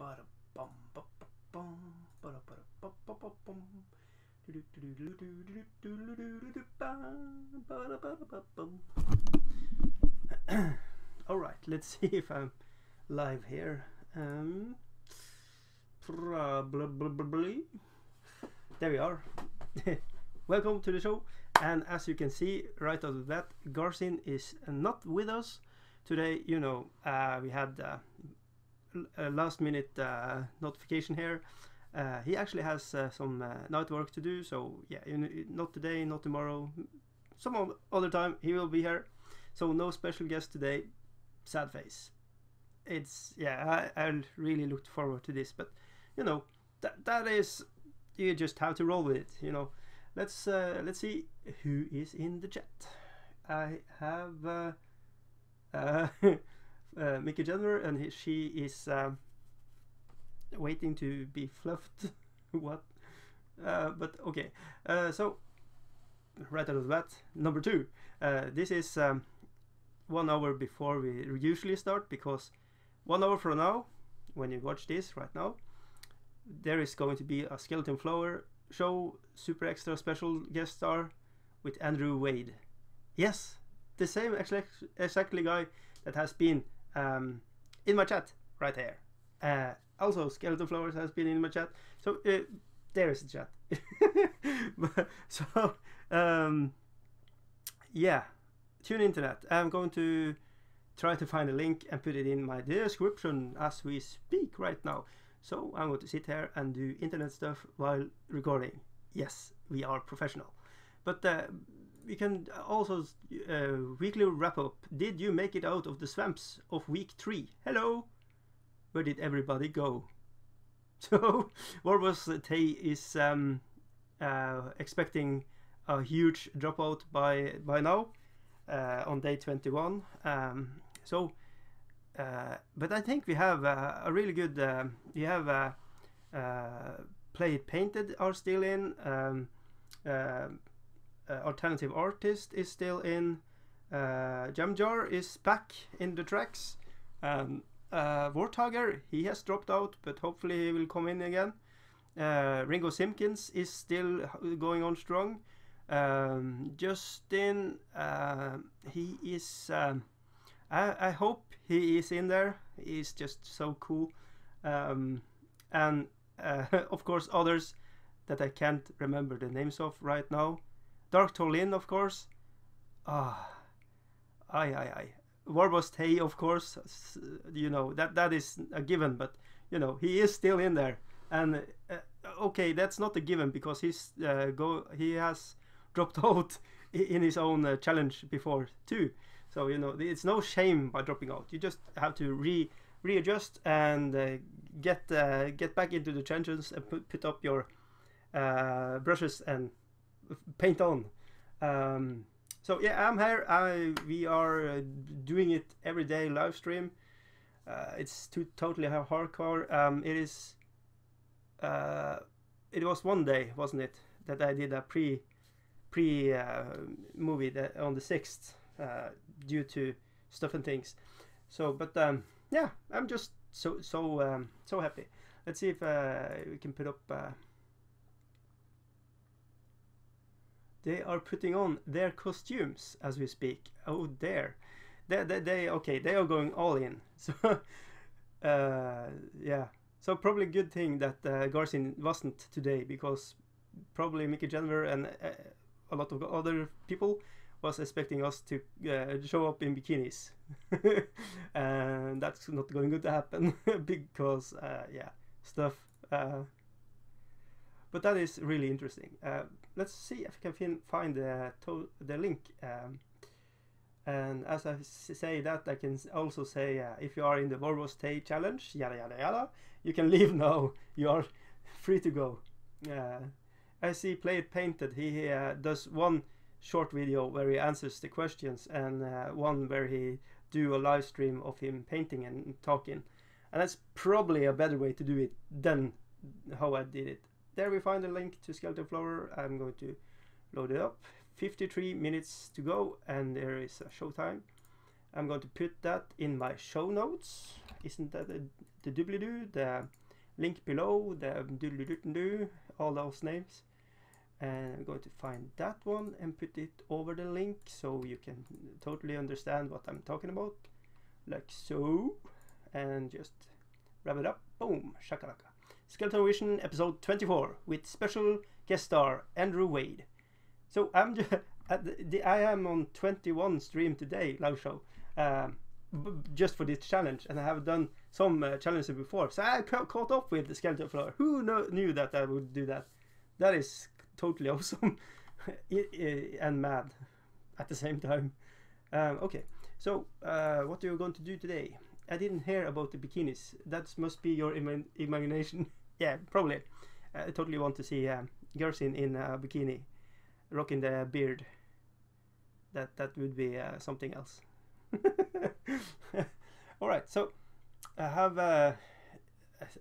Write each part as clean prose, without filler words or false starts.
All right, let's see if I'm live here. Probably. There we are. Welcome to the show. And as you can see right out of that, Garcin is not with us today. You know, we had a last minute notification here. He actually has some night work to do, so yeah, not today, not tomorrow, some other time he will be here. So no special guest today. Sad face. It's, yeah, I really looked forward to this, but you know, that is, you just have to roll with it, you know. Let's see who is in the chat. I have Mickey Jenner, and she is waiting to be fluffed. What? But okay. So right out of that, number 2. This is 1 hour before we usually start, because 1 hour from now, when you watch this right now, there is going to be a Skeleton Flower show, super extra special guest star with Andrew Wade. Yes, the same exactly guy that has been in my chat right here. Also, Skeleton Flowers has been in my chat. So there is the chat. So yeah, tune into that. I'm going to try to find a link and put it in my description as we speak right now. So I'm going to sit here and do internet stuff while recording. Yes, we are professional. But we can also weekly wrap up. Did you make it out of the swamps of week 3? Hello! Where did everybody go? So WarbossTae is expecting a huge dropout by now on day 21. But I think we have a really good. We have Play It Painted are still in. Alternative Artist is still in. Gamza is back in the tracks. WarbossTae, he has dropped out, but hopefully he will come in again. Ringo Simpkins is still going on strong. Justin, he is. I hope he is in there. He's just so cool. And of course others that I can't remember the names of right now. Dark Tolin, of course. WarbossTae, of course. You know, that is a given, but you know, he is still in there. And okay, that's not a given, because he has dropped out in his own challenge before too. So you know, it's no shame by dropping out. You just have to readjust and get back into the trenches and put up your brushes and paint on. So yeah, I'm here. We are doing it every day live stream. It's totally hardcore. It was one day, wasn't it, that I did a pre movie that on the 6th. Due to stuff and things. So, but yeah, I'm just so happy. Let's see if we can put up. They are putting on their costumes as we speak. Oh, there, they okay. They are going all in. So, yeah. So probably good thing that Garcin wasn't today, because probably Mickey Jenner and a lot of other people was expecting us to show up in bikinis. And that's not going to happen because yeah, stuff. But that is really interesting. Let's see if I can find the link. And as I say that, I can also say if you are in the WarbossTae challenge, yada yada yada, you can leave now. You are free to go. I see Play It Painted. He does one short video where he answers the questions, and one where he do a live stream of him painting and talking, and that's probably a better way to do it than how I did it. There we find a link to Skeleton Flower. I'm going to load it up. 53 minutes to go, and there is a showtime. I'm going to put that in my show notes. Isn't that the doobly-doo, the link below, the doodly-doo, all those names. And I'm going to find that one and put it over the link so you can totally understand what I'm talking about, like so. And just wrap it up. Boom, shakalaka. Skelevision episode 24 with special guest star Andrew Wade. So I'm I am on 21 stream today, live show, just for this challenge, and I have done some challenges before, so I caught up with the skeleton floor. Who knew that I would do that? That is totally awesome and mad at the same time. Okay, so what are you going to do today? I didn't hear about the bikinis. That must be your imagination. Yeah, probably. I totally want to see Garcin in a bikini, rocking the beard. That would be something else. All right, so I have,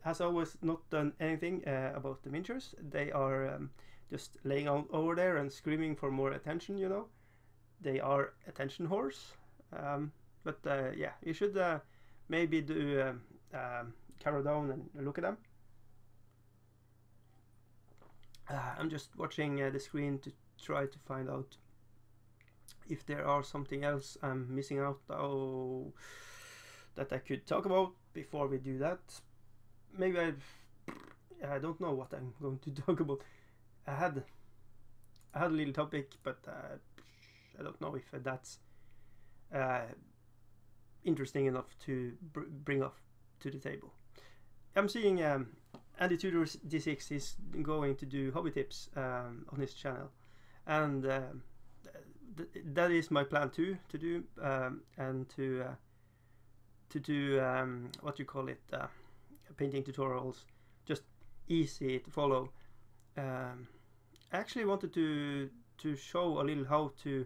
as always, not done anything about the miniatures. They are just laying out over there and screaming for more attention. You know, they are attention whores. But yeah, you should maybe do carry down and look at them. I'm just watching the screen to try to find out if there are something else I'm missing out that I could talk about before we do that. Maybe I don't know what I'm going to talk about. I had a little topic, but I don't know if that's interesting enough to bring up to the table. I'm seeing Andy Tudor D6 is going to do hobby tips on his channel, and that is my plan too, to do and to do what you call it, painting tutorials, just easy to follow. I actually wanted to show a little how to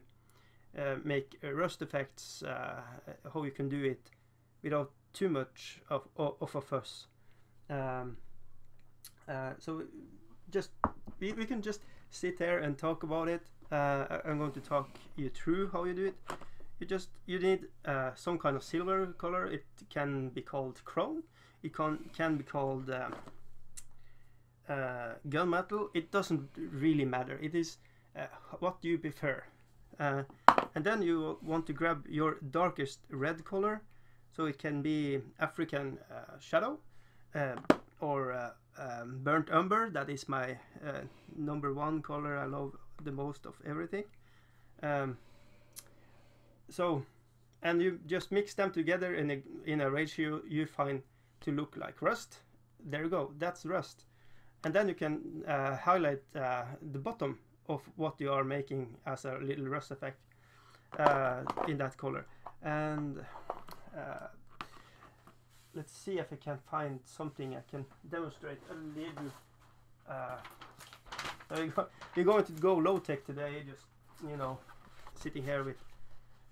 make rust effects, how you can do it without too much of a fuss. So just we can just sit there and talk about it. I'm going to talk you through how you do it. You need some kind of silver color. It can be called chrome. It can be called gunmetal. It doesn't really matter. It is what you prefer. And then you want to grab your darkest red color. So it can be African shadow or burnt umber. That is my number one color I love the most of everything. So, and you just mix them together in a ratio you find to look like rust. There you go, that's rust. And then you can highlight the bottom of what you are making as a little rust effect in that color. And let's see if I can find something I can demonstrate a little. We're going to go low tech today, just, you know, sitting here with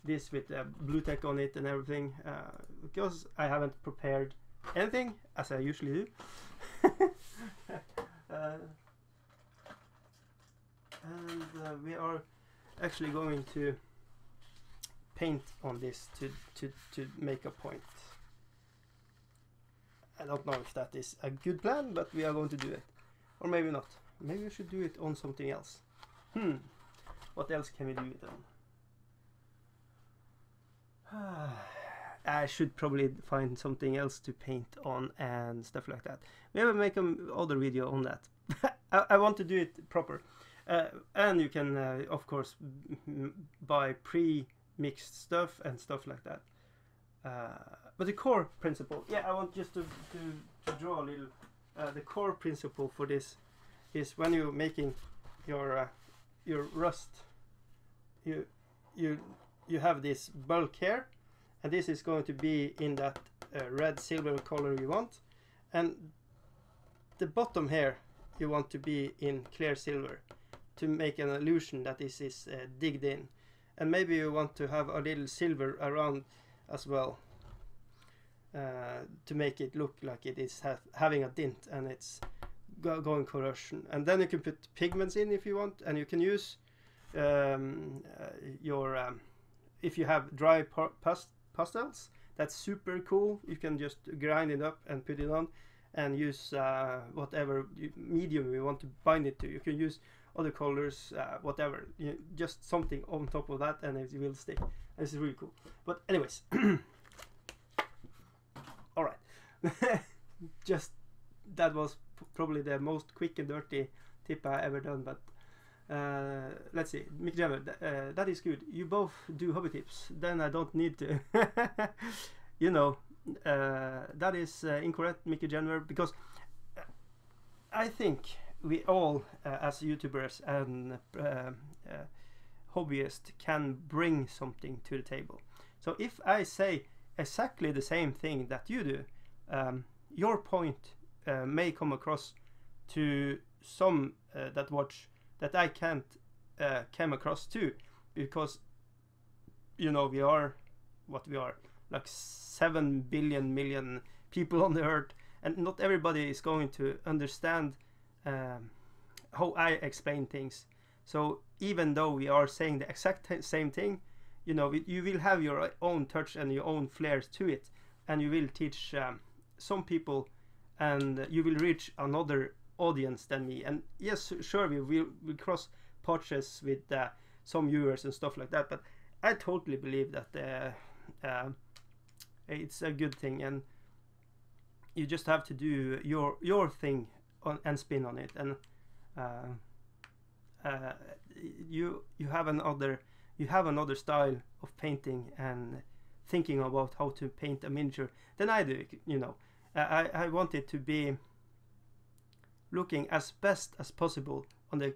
this with blue tech on it and everything, because I haven't prepared anything as I usually do. And we are actually going to paint on this to make a point. I don't know if that is a good plan, but we are going to do it. Or maybe not. Maybe we should do it on something else. What else can we do it on? I should probably find something else to paint on and stuff like that. Maybe make another video on that. I want to do it proper. And you can, of course, buy pre-mixed stuff and stuff like that. But the core principle, yeah, I want just to draw a little. The core principle for this is when you're making your rust, you have this bulk here, and this is going to be in that red silver color you want, and the bottom here you want to be in clear silver to make an illusion that this is digged in, and maybe you want to have a little silver around as well, to make it look like it is having a dint and it's going corrosion. And then you can put pigments in if you want, and you can use your if you have dry pastels. That's super cool. You can just grind it up and put it on, and use whatever medium you want to bind it to. You can use other colors, whatever, just something on top of that, and it will stick. It's really cool. But anyways, all right, just that was probably the most quick and dirty tip I ever done. But let's see, Mick Jammer, that is good. You both do hobby tips, then I don't need to. You know, that is incorrect, Mickey Jammer, because I think we all, as YouTubers and hobbyists, can bring something to the table. So if I say exactly the same thing that you do, your point may come across to some that watch that I can't come across to, because you know, we are what we are, like 7 billion million people on the earth, and not everybody is going to understand how I explain things. So even though we are saying the exact same thing, you know, you will have your own touch and your own flares to it, and you will teach some people, and you will reach another audience than me. And yes, sure, we will cross patches with some viewers and stuff like that, but I totally believe that it's a good thing, and you just have to do your thing and spin on it. And you have another style of painting and thinking about how to paint a miniature than I do. You know, I want it to be looking as best as possible on the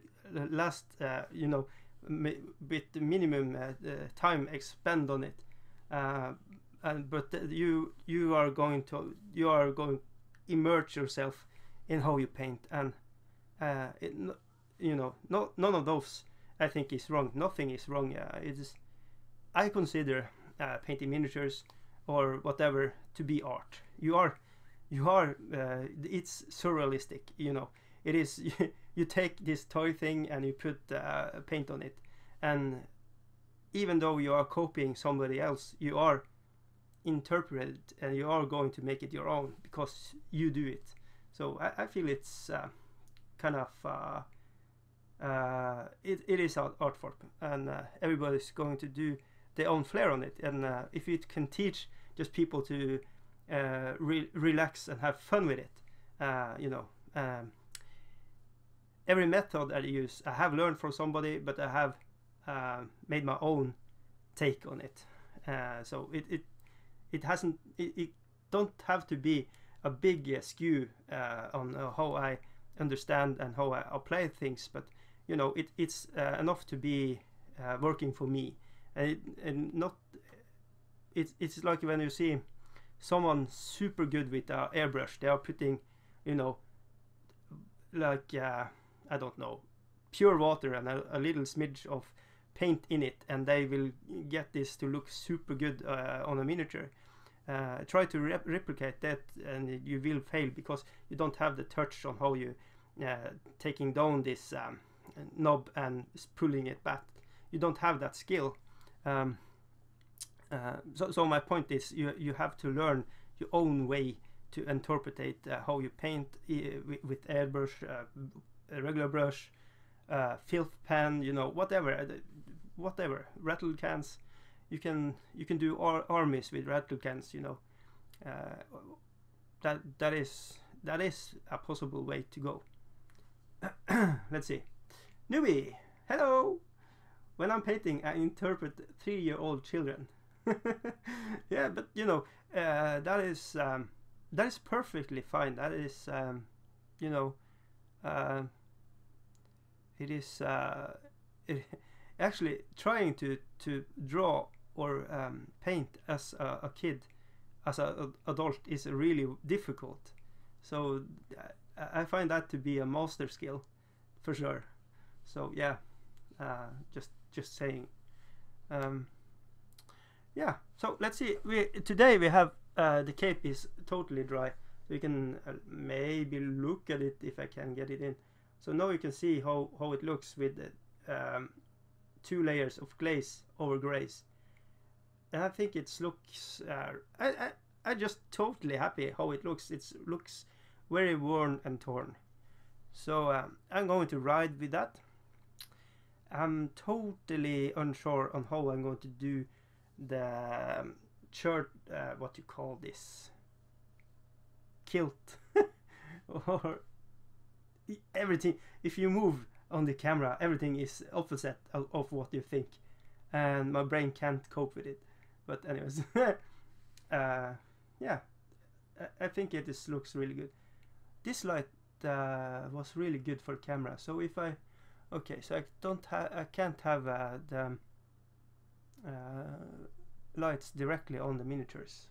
last, you know, with the minimum time expend on it. But you are going to immerse yourself in how you paint, and you know, none of those I think is wrong. Nothing is wrong. It is, I consider painting miniatures or whatever to be art. You are it's surrealistic. You know, it is. You take this toy thing and you put paint on it, and even though you are copying somebody else, you are interpreted and you are going to make it your own because you do it. So I feel it's kind of it is art form, and everybody's going to do their own flair on it. And if it can teach just people to relax and have fun with it, you know, every method I use I have learned from somebody, but I have made my own take on it. So it don't have to be a big skew on how I understand and how I apply things, but you know, it's enough to be working for me, and not it's like when you see someone super good with a airbrush, they are putting, you know, like I don't know, pure water and a little smidge of paint in it, and they will get this to look super good on a miniature. Try to replicate that, and you will fail because you don't have the touch on how you taking down this knob and pulling it back. You don't have that skill. So my point is, you have to learn your own way to interpret how you paint with airbrush, a regular brush, filth pen, you know, whatever rattle cans. You can do armies with rattle cans, you know. That is a possible way to go. Let's see. Newbie, hello. When I'm painting, I interpret 3-year-old children. Yeah, but you know, that is perfectly fine. That is, you know, it is actually trying to draw or paint as a kid, as an adult, is really difficult. So I find that to be a master skill for sure. So yeah, just saying. Yeah, so let's see. Today we have the cape is totally dry, so you can maybe look at it if I can get it in. So now you can see how it looks with 2 layers of glaze over grays. and I think it looks. I just totally happy how it looks. It looks very worn and torn. So I'm going to ride with that. I'm totally unsure on how I'm going to do the shirt. What you call this? Kilt or everything. If you move on the camera, everything is opposite of what you think, and my brain can't cope with it. But anyways, yeah, I think it just looks really good. This light was really good for camera. So if I, okay, so I can't have the lights directly on the miniatures.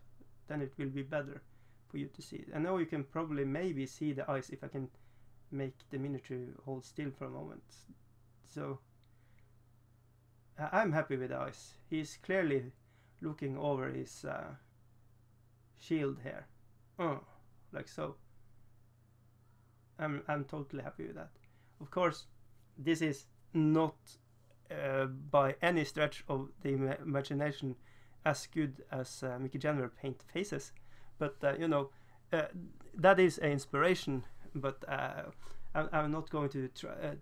Then it will be better for you to see it. I know you can probably maybe see the eyes if I can make the miniature hold still for a moment. So I'm happy with the eyes. He's clearly looking over his shield here, like so. I'm totally happy with that. Of course, this is not by any stretch of the imagination as good as Mickey Jenner paint faces, but you know, that is an inspiration. But I'm not going to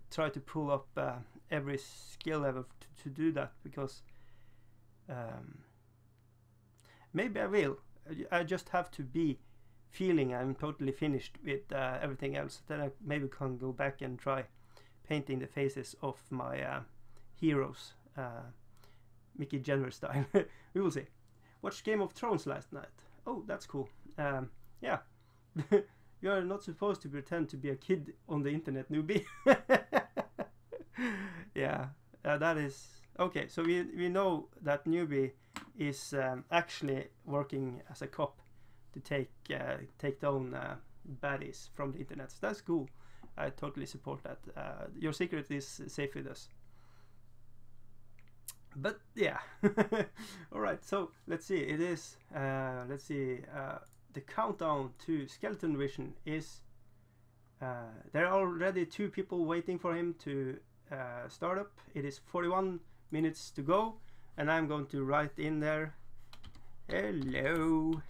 try to pull up every skill level to do that, because maybe I will. I just have to be feeling I'm totally finished with everything else. Then I maybe can go back and try painting the faces of my heroes, Mickey Jenner style. We will see. Watched Game of Thrones last night. Oh, that's cool. Yeah. You are not supposed to pretend to be a kid on the internet, newbie. Yeah, that is okay. So we know that newbie is actually working as a cop to take down baddies from the internet. So that's cool. I totally support that. Your secret is safe with us. But yeah, all right. So let's see. It is let's see. The countdown to Skelevision is there are already 2 people waiting for him to start up. It is 41 minutes to go, and I'm going to write in there, hello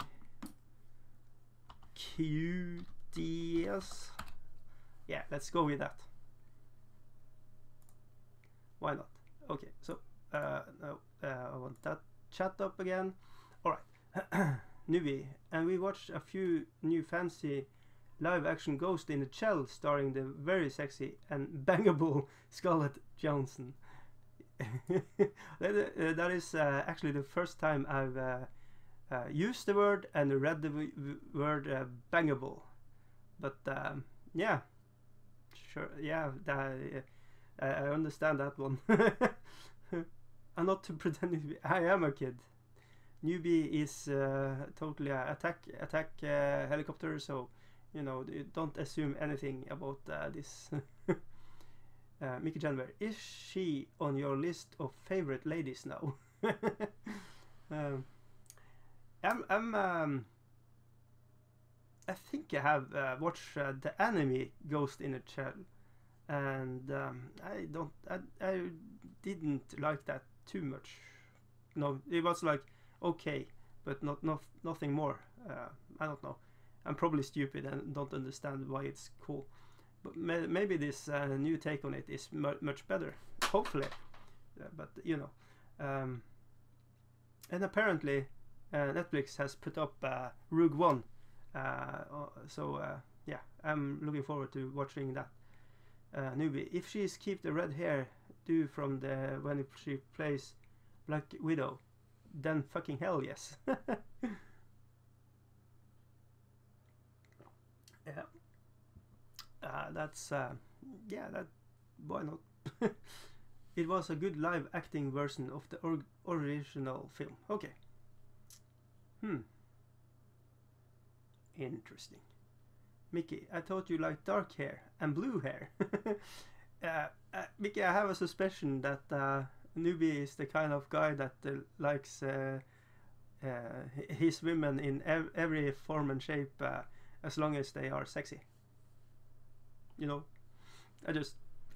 QTS. Yeah, let's go with that. Why not? Okay, so no, I want that chat up again. All right. Newbie, and we watched a few new fancy live action Ghost in the Shell starring the very sexy and bangable Scarlett Johansson. That is actually the first time I've used the word and read the word bangable. But yeah, sure, yeah, I understand that one. I'm not pretending to be. I am a kid. Newbie is totally attack helicopter, so you know, don't assume anything about this. Mickey Jenner, is she on your list of favorite ladies now? I think I have watched the anime Ghost in a Shell, and I didn't like that too much. No, it was like okay, but nothing more. I don't know. I'm probably stupid and don't understand why it's cool. But maybe this new take on it is much better. Hopefully. But you know. And apparently Netflix has put up Rogue One. So yeah, I'm looking forward to watching that. Newbie, if she's keep the red hair do from the when she plays Black Widow, then fucking hell yes. Yeah, that's yeah, that why not? It was a good live acting version of the original film. Okay. Interesting. Mickey, I thought you liked dark hair and blue hair. Mickey, I have a suspicion that Newbie is the kind of guy that likes his women in every form and shape, as long as they are sexy. You know,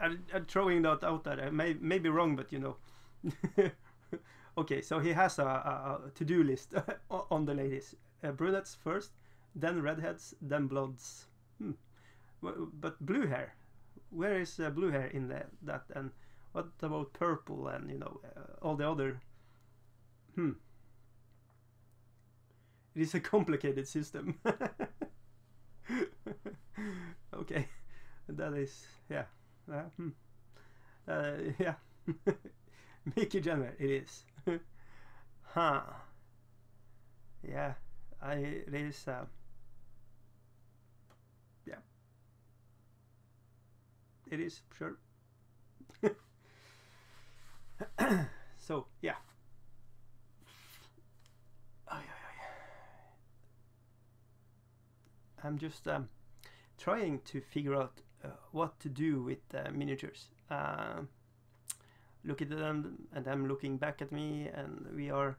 I'm throwing that out there. I may be wrong, but you know. Okay, so he has a to-do list on the ladies. Brunettes first, then redheads, then blondes. But blue hair, where is blue hair in that? And what about purple and all the other? It is a complicated system. Okay, that is yeah. Yeah. Mickey Jenner, it is. Huh. Yeah, it is. Yeah, it is sure. So yeah. I'm just trying to figure out what to do with miniatures. Look at them, and I'm looking back at me, and we are.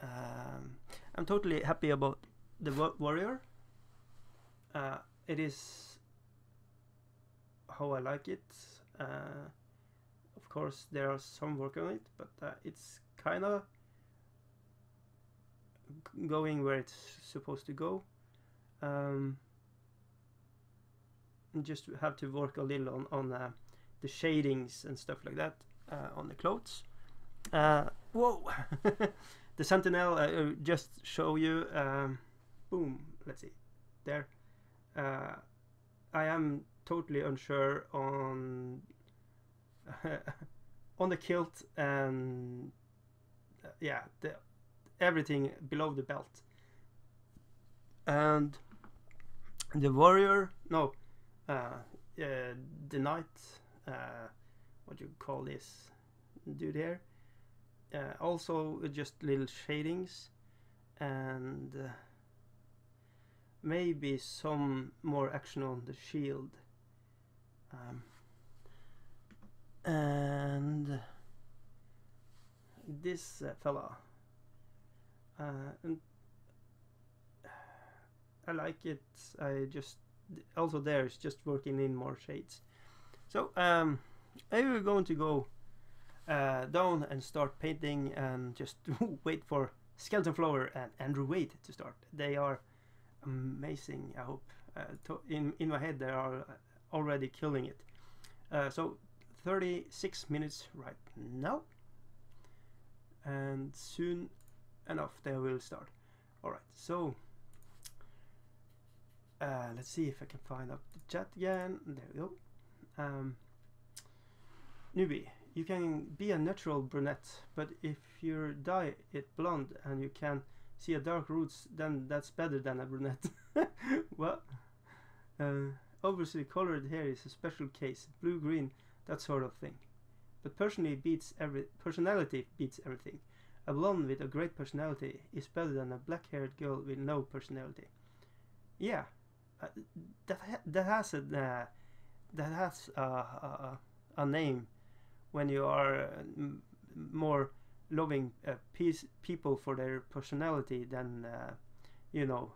I'm totally happy about the warrior. It is how I like it. Of course, there are some work on it, but it's kind of going where it's supposed to go. Just have to work a little on the shadings and stuff like that on the clothes. Whoa! The sentinel, just show you. Boom, let's see. There. I am totally unsure on on the kilt and yeah, everything below the belt. And the warrior, no, the knight, what do you call this dude here? Also just little shadings and maybe some more action on the shield. And this fella, and I like it. I just also there is just working in more shades. So I'm going to go down and start painting and just wait for Skeleton Flower and Andrew Wade to start. They are amazing. I hope in my head they are already killing it. So 36 minutes right now, and soon enough they will start. All right, so let's see if I can find up the chat again. There we go. Newbie, you can be a natural brunette, but if you dye it blonde and you can see a dark roots, then that's better than a brunette. What? Obviously colored hair is a special case, blue, green, that sort of thing. But personality beats everything. A blonde with a great personality is better than a black-haired girl with no personality. Yeah, that has a name when you are more loving people for their personality than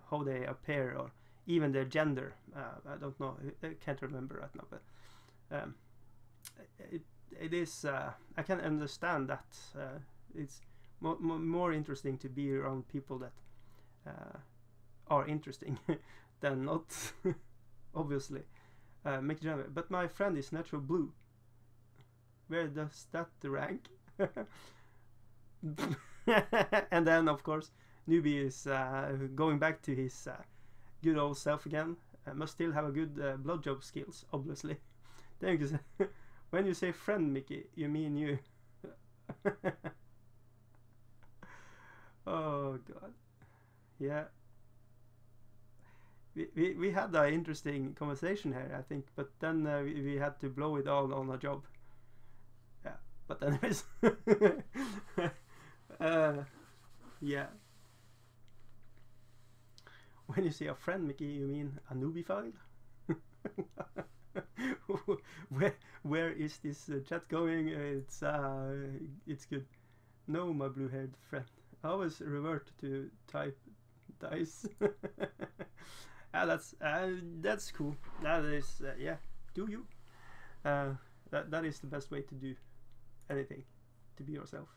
how they appear or even their gender. I don't know, I can't remember right now, but it is I can understand that it's more interesting to be around people that are interesting than not. Obviously, but my friend is natural blue. Where does that rank? And then of course Newbie is going back to his good old self again. Must still have a good blowjob skills, obviously. Thank you. When you say friend, Mickey, you mean you. Oh god, yeah. We had an interesting conversation here, I think, but then we had to blow it all on a job. Yeah, but anyways. Yeah. When you say a friend, Mickey, you mean a newbie file? Where is this chat going? It's good. No, my blue-haired friend. I always revert to type dice. That's cool. That is yeah. Do you? That is the best way to do anything. To be yourself.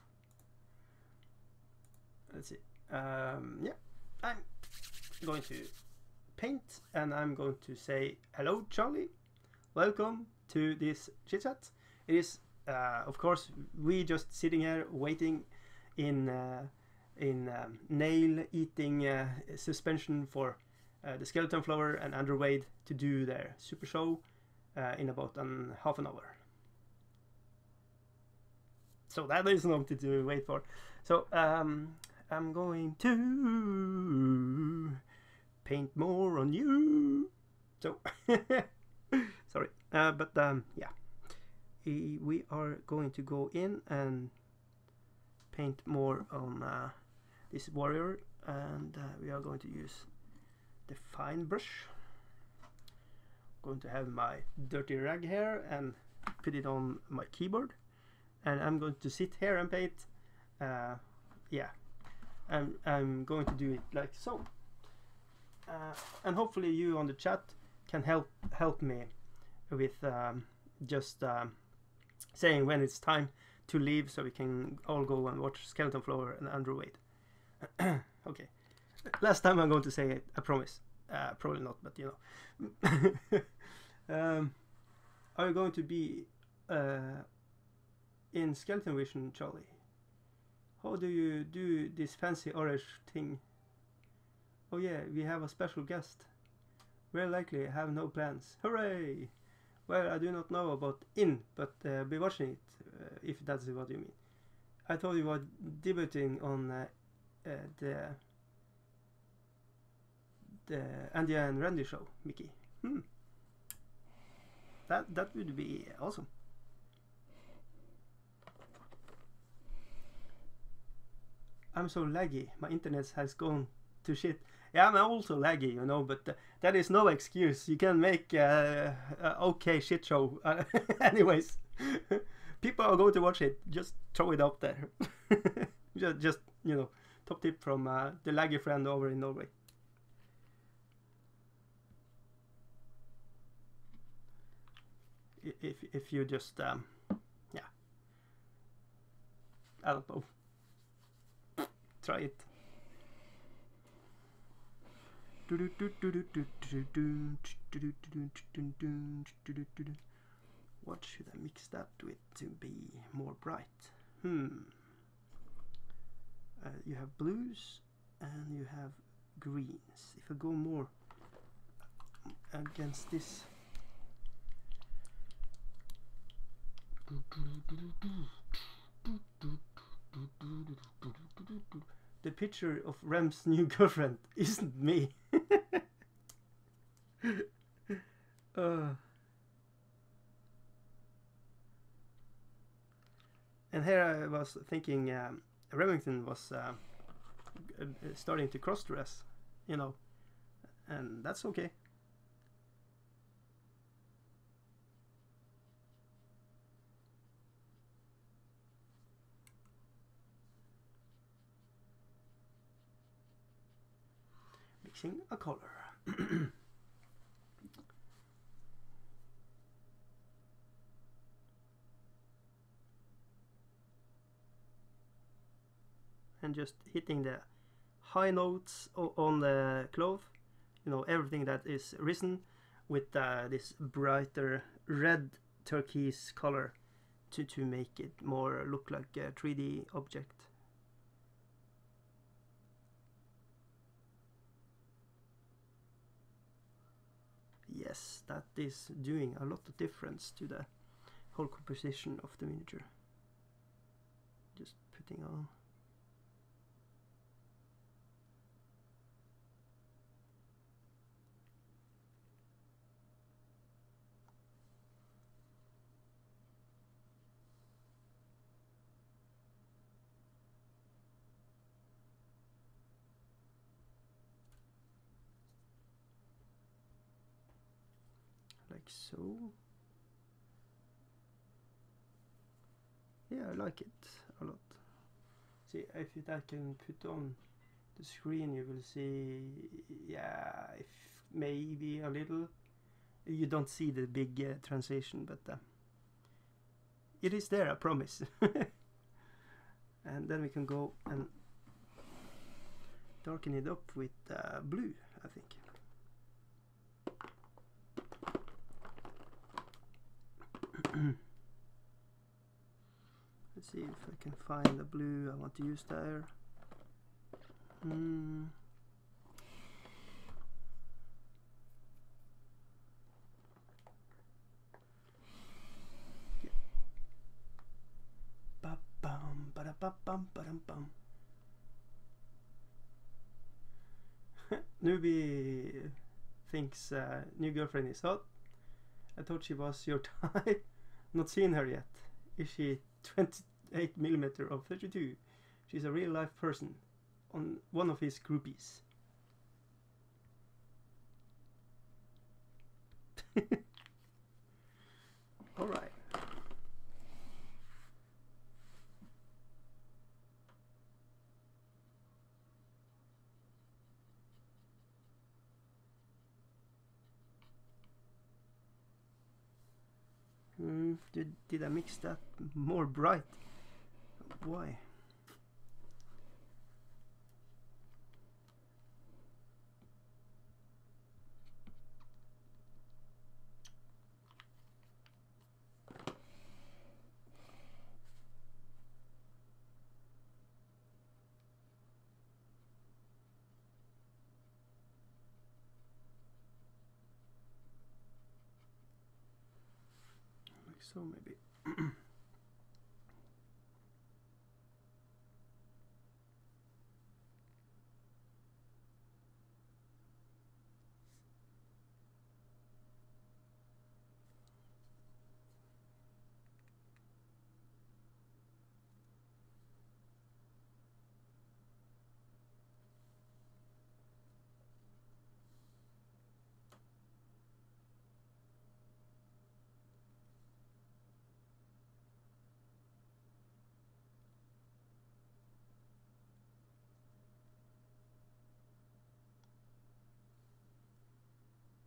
let's see. Yeah, I'm going to paint, and I'm going to say hello, Charlie. Welcome to this chit chat. It is, of course, we just sitting here waiting in nail eating suspension for the Skeleton Flower and Andrew Wade to do their super show in about half an hour. So that is something to wait for. So I'm going to paint more on you. So sorry, but yeah, we are going to go in and paint more on this warrior, and we are going to use the fine brush. I'm going to have my dirty rag here and put it on my keyboard, and I'm going to sit here and paint. Yeah, I'm going to do it like so, and hopefully you on the chat can help me with just saying when it's time to leave, so we can all go and watch Skeleton Flower and Andrew Wade. Okay, last time I'm going to say it, I promise. Probably not, but you know. Are you going to be in Skelevision, Charlie? How do you do this fancy orange thing? Oh yeah, we have a special guest. Very likely have no plans. Hooray! Well, I do not know about in, but be watching it, if that's what you mean. I thought you were debuting on the Andy and Randy show, Mickey. That would be awesome. I'm so laggy. My internet has gone to shit. Yeah, I'm also laggy, you know, but that is no excuse. You can make a okay shit show. Anyways, people are going to watch it. Just throw it up there. just you know, top tip from the laggy friend over in Norway. If you just yeah, I don't know, try it. What should I mix that with to be more bright? You have blues and you have greens. If I go more against this, the picture of Rem's new girlfriend isn't me. And here I was thinking Remington was starting to cross-dress, you know, and that's okay. Mixing a color. And just hitting the high notes on the cloth, you know, everything that is risen with this brighter red turquoise color to make it more look like a 3D object. Yes, that is doing a lot of difference to the whole composition of the miniature. Just putting on. Like so. Yeah, I like it a lot. See, if I can put on the screen, you will see, yeah, if maybe a little. You don't see the big transition, but it is there, I promise. And then we can go and darken it up with blue, I think. Let's see if I can find the blue I want to use there. Yeah. Ba-bum, ba-da-ba-bum, ba-dum-bum. Newbie thinks new girlfriend is hot. I thought she was your type. Not seen her yet. Is she 28mm or 32? She's a real life person. On one of his groupies. Alright. Did I mix that more bright? Why? Like so, maybe.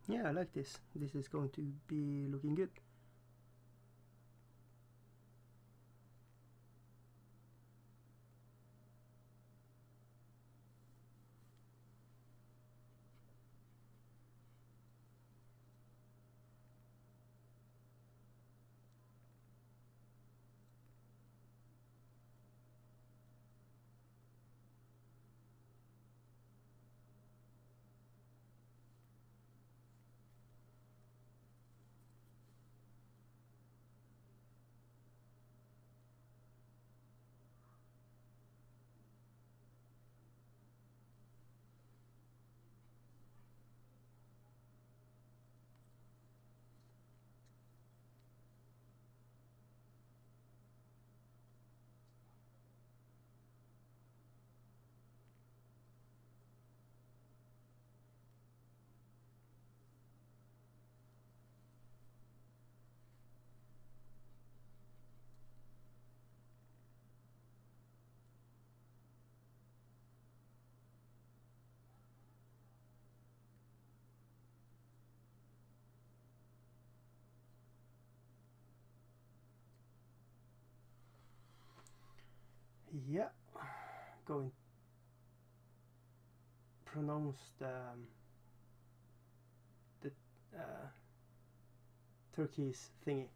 Yeah, I like this. This is going to be looking good. Yeah, going pronounce the turkey's thingy.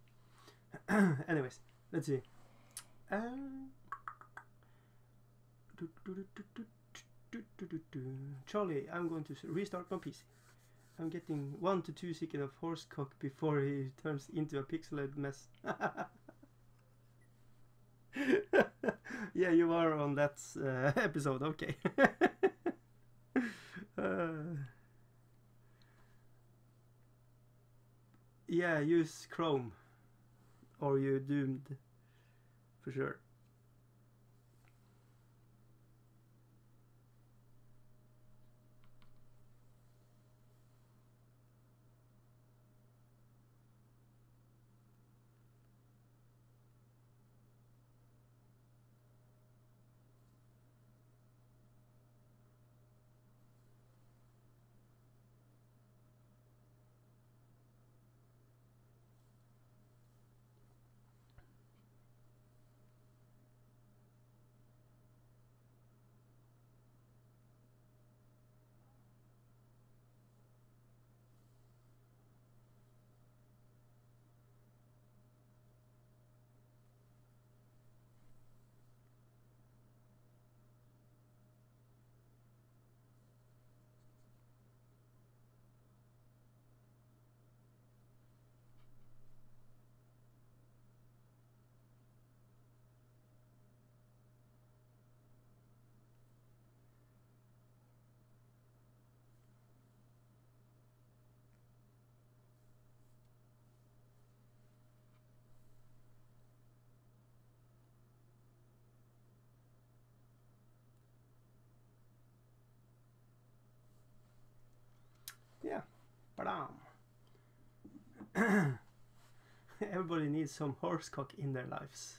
Anyways, let's see. Charlie, I'm going to restart my PC. I'm getting 1 to 2 seconds of horsecock before he turns into a pixelated mess. Yeah, you are on that episode, okay. Yeah, use Chrome or you're doomed for sure. Badam. Everybody needs some horsecock in their lives.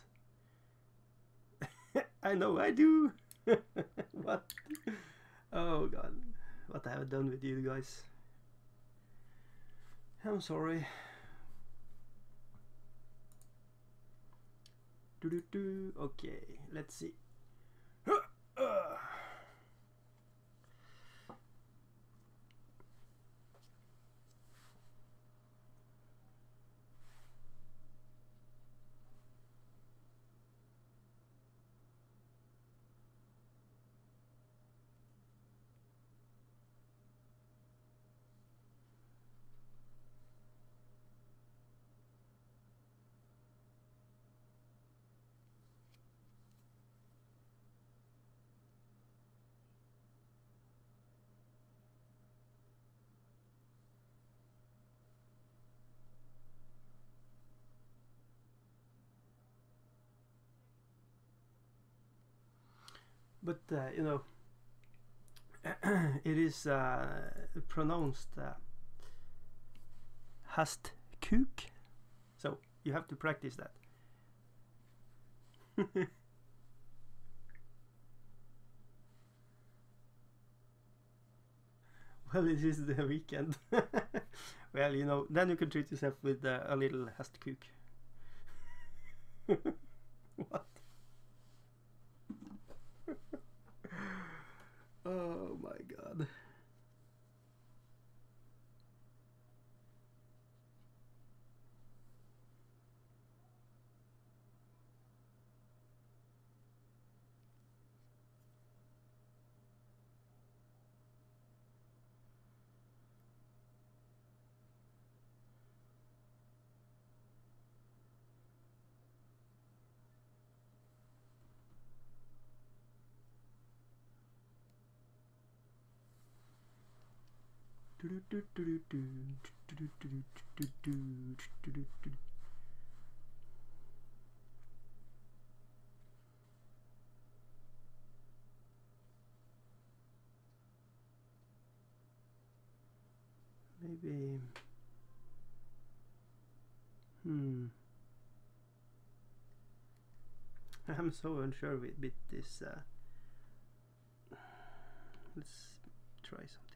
I know I do. What? Oh god, what I have done with you guys. I'm sorry. Okay, let's see. But you know, it is pronounced hast kook, so you have to practice that. Well, it is the weekend. Well, you know, then you can treat yourself with a little hast kook. What? Oh my god. Maybe. I'm so unsure with this. Let's try something.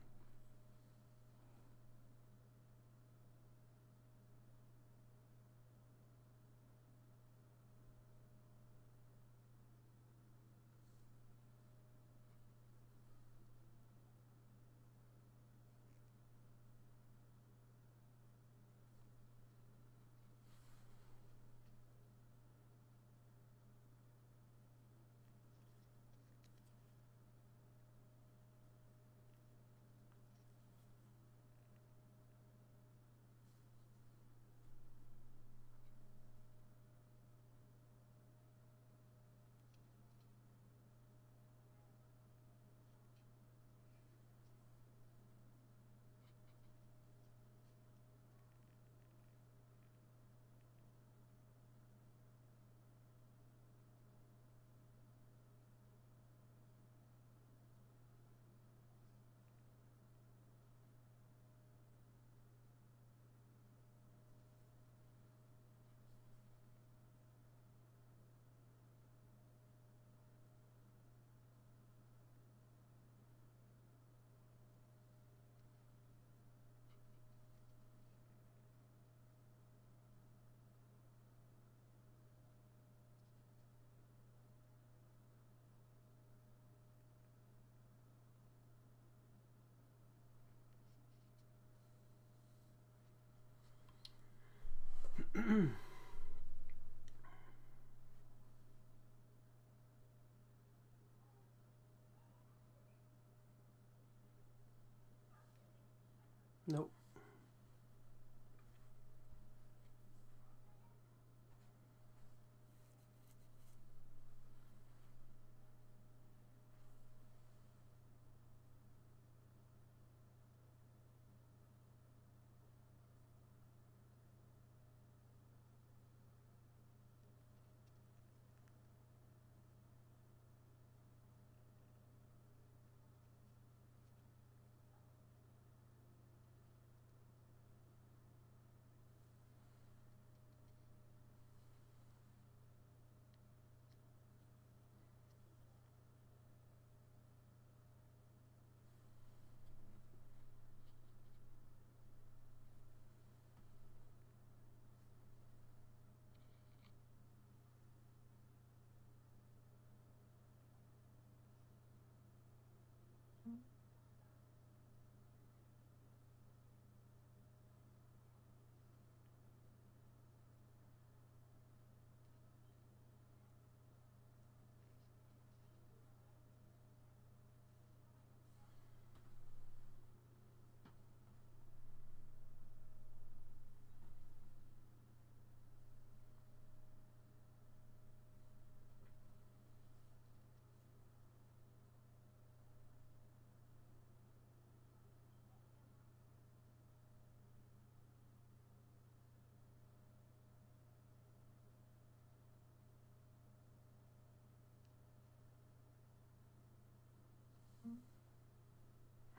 No.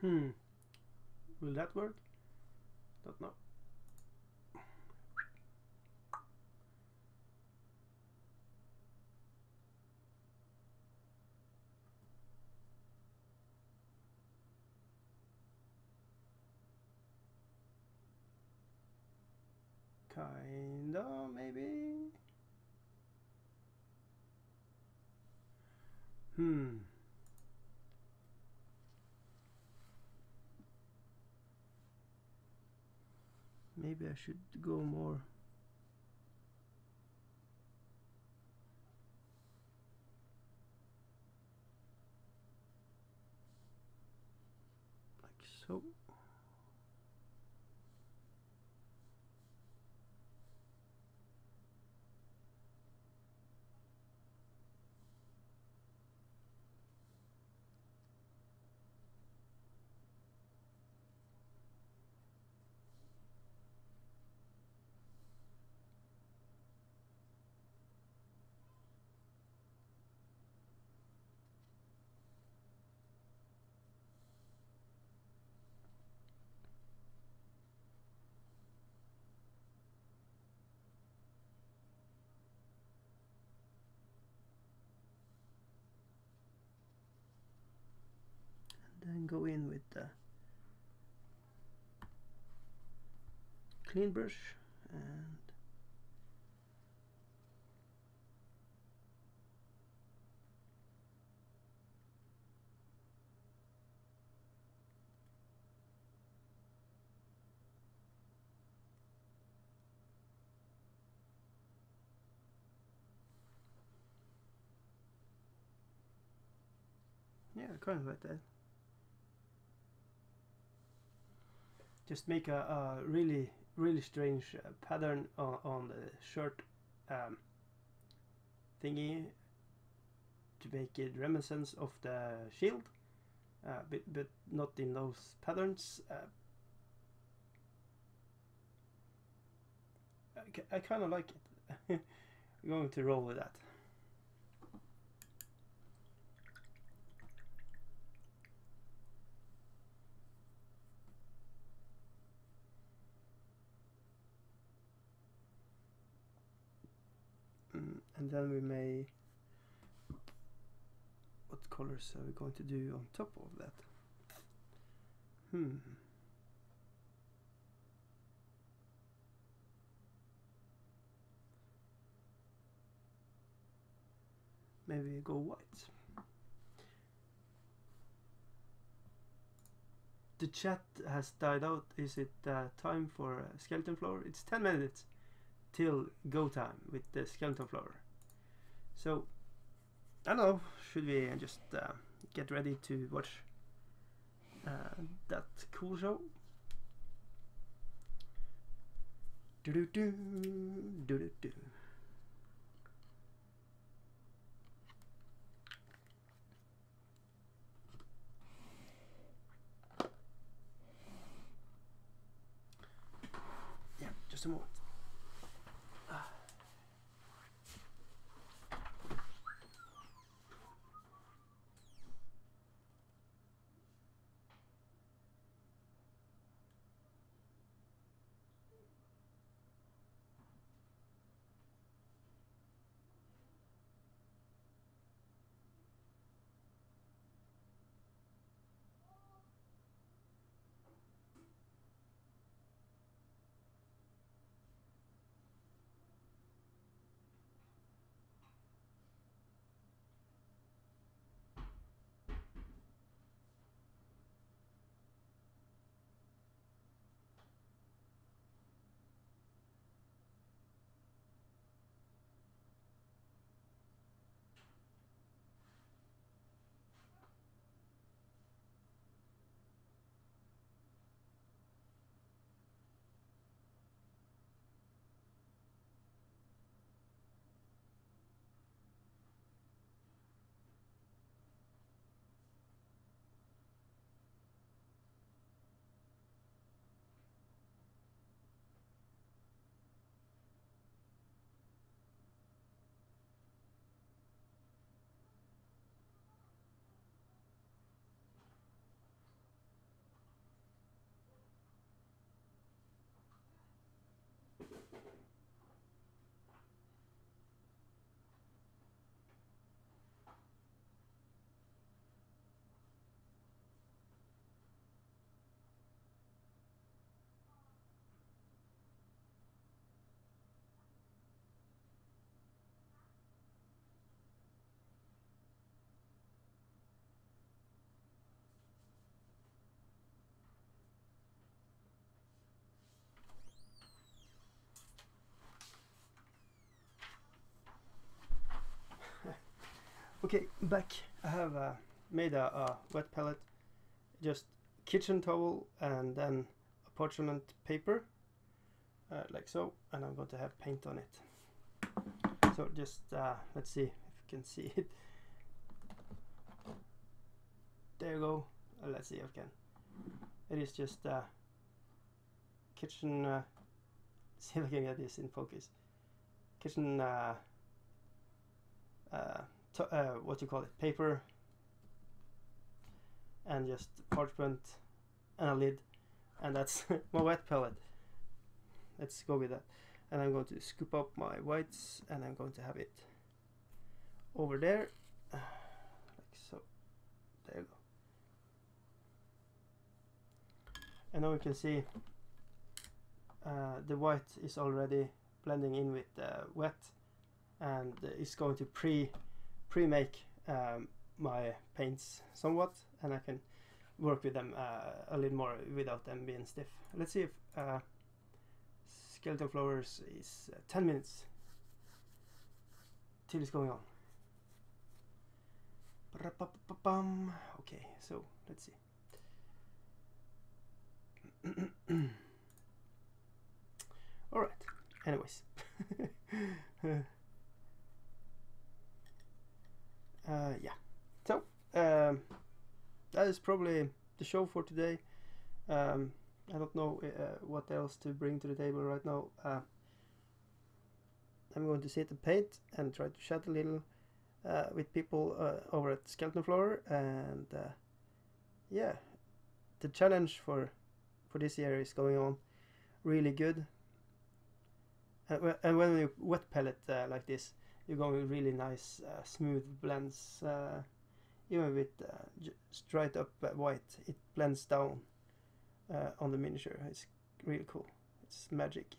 Will that work? Don't know. Kinda, maybe. Maybe I should go more. Like so. Then go in with the clean brush and yeah, kind of like that. Just make a really strange pattern on the shirt thingy to make it reminiscence of the shield, but not in those patterns. I kind of like it. I'm going to roll with that. And then we may, what colors are we going to do on top of that? Maybe go white. The chat has died out. Is it time for skeleton floor? It's 10 minutes till go time with the skeleton floor. So I don't know, should we just get ready to watch that cool show? Do-do-do, do-do-do. Yeah, just a moment. Okay, back. I have made a wet palette, just kitchen towel and then a parchment paper, like so, and I'm going to have paint on it. So just let's see if you can see it. There you go. Let's see if I can. It is just kitchen. See if I can get this in focus. Kitchen. What you call it? Paper. And just parchment and a lid, and that's my wet palette. Let's go with that. And I'm going to scoop up my whites, and I'm going to have it over there, like so. There you go. And now you can see the white is already blending in with wet, and it's going to pre-make my paints somewhat, and I can work with them a little more without them being stiff. Let's see if skeleton flowers is 10 minutes till it's going on. Okay, so let's see. All right. Anyways, yeah. So that is probably the show for today. I don't know what else to bring to the table right now. I'm going to sit and paint and try to chat a little with people over at Skeleton Flower, and yeah, the challenge for this year is going on really good. And when you wet palette like this, you're going really nice smooth blends. Even with straight up white, it blends down on the miniature. It's really cool. It's magic.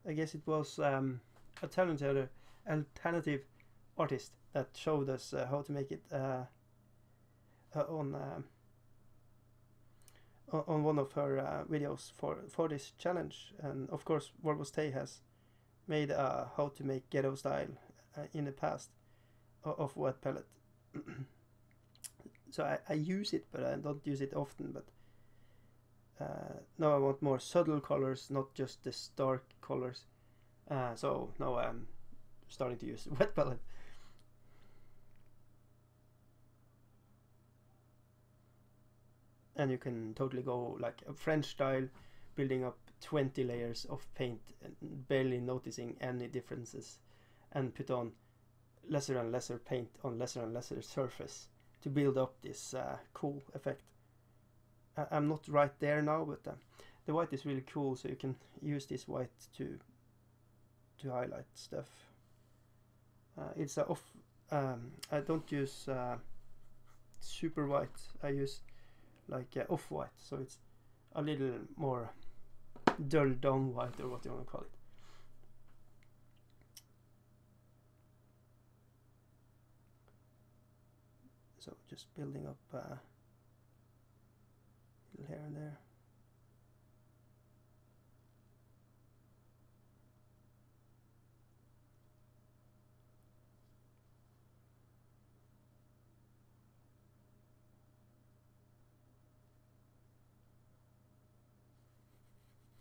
I guess it was a talented alternative artist that showed us how to make it on one of her videos for this challenge. And of course WarbossTae has made how to make ghetto style in the past of wet palette. So I use it, but I don't use it often. But now I want more subtle colors, not just the stark colors. So now I'm starting to use wet palette. And you can totally go like a French style, building up 20 layers of paint and barely noticing any differences, and put on lesser and lesser paint on lesser and lesser surface to build up this cool effect. I'm not right there now, but the white is really cool, so you can use this white to highlight stuff. It's a off. I don't use super white. I use like off-white, so it's a little more dull down white, or what you want to call it. So just building up little here and there.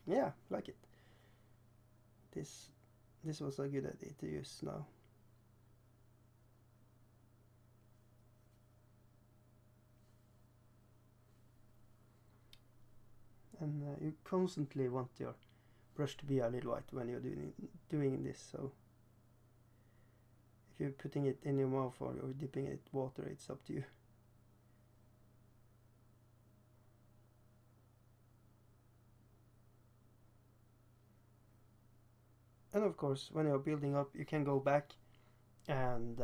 Yeah, like it. This was a good idea to use now. And you constantly want your brush to be a little white when you're doing this. So if you're putting it in your mouth or you're dipping it in water, it's up to you. And of course, when you're building up, you can go back and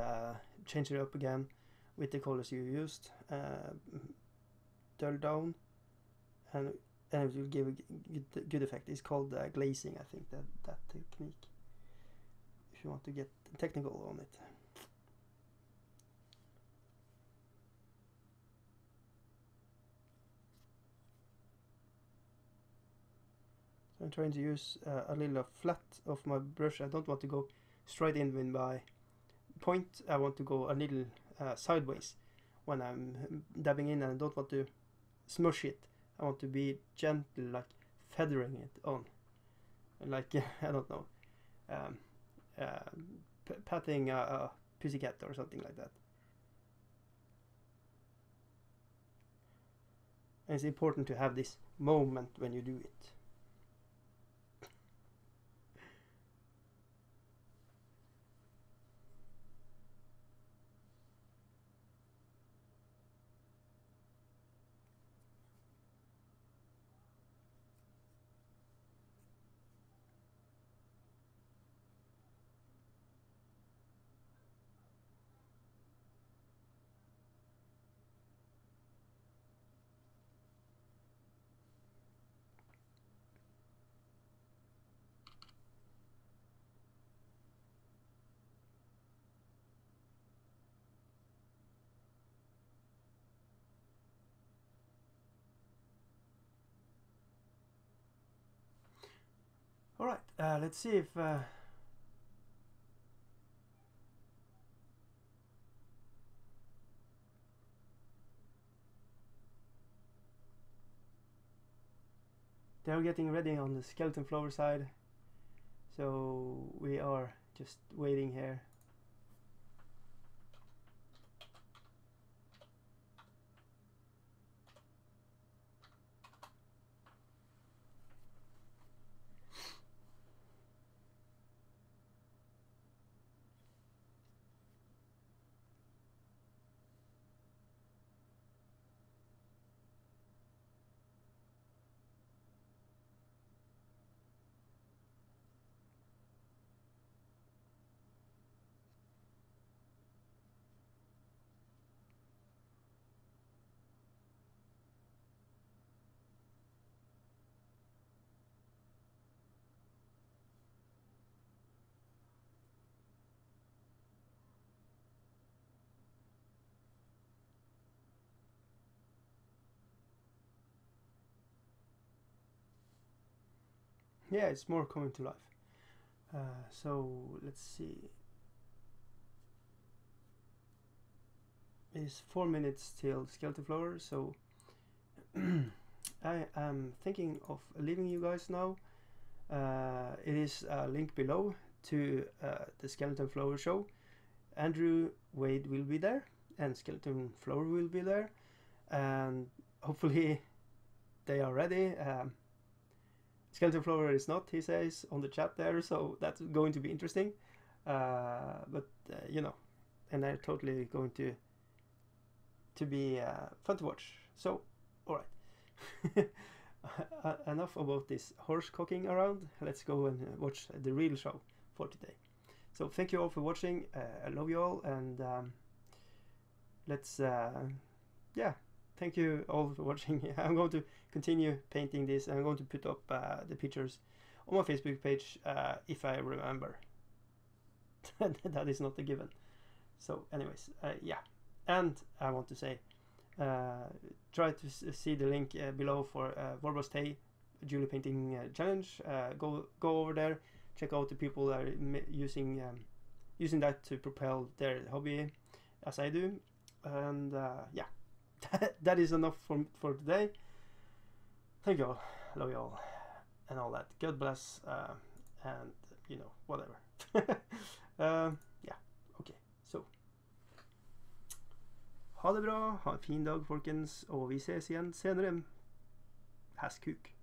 change it up again with the colors you used, dull down, and it will give a good effect. It's called glazing, I think, that technique, if you want to get technical on it. I'm trying to use a little flat of my brush. I don't want to go straight in with my point, I want to go a little sideways when I'm dabbing in, and I don't want to smush it. I want to be gentle, like feathering it on, like I don't know, patting a pussycat or something like that. And it's important to have this moment when you do it. All right, let's see if they're getting ready on the skeleton flower side, so we are just waiting here. Yeah, it's more coming to life. So let's see. It's 4 minutes till skeleton flower, so I am thinking of leaving you guys now. It is a link below to the skeleton flower show. Andrew Wade will be there, and skeleton flower will be there, and hopefully they are ready. Skeleton flower is not, he says on the chat there, so that's going to be interesting. But you know, and they're totally going to be fun to watch. So, all right. Enough about this horse cocking around. Let's go and watch the real show for today. So thank you all for watching. I love you all, and let's yeah, thank you all for watching. I'm going to continue painting this. I'm going to put up the pictures on my Facebook page if I remember. That is not a given. So anyways, yeah, and I want to say try to see the link below for WarbossTae Julie Painting Challenge. Go over there, check out the people that are using that to propel their hobby as I do. And yeah, that is enough for today. Thank you all, love you all, and all that. God bless, and you know, whatever. Ja, ok, så ha det bra, ha en fin dag folkens, og vi ses igjen senere. Hestkuk.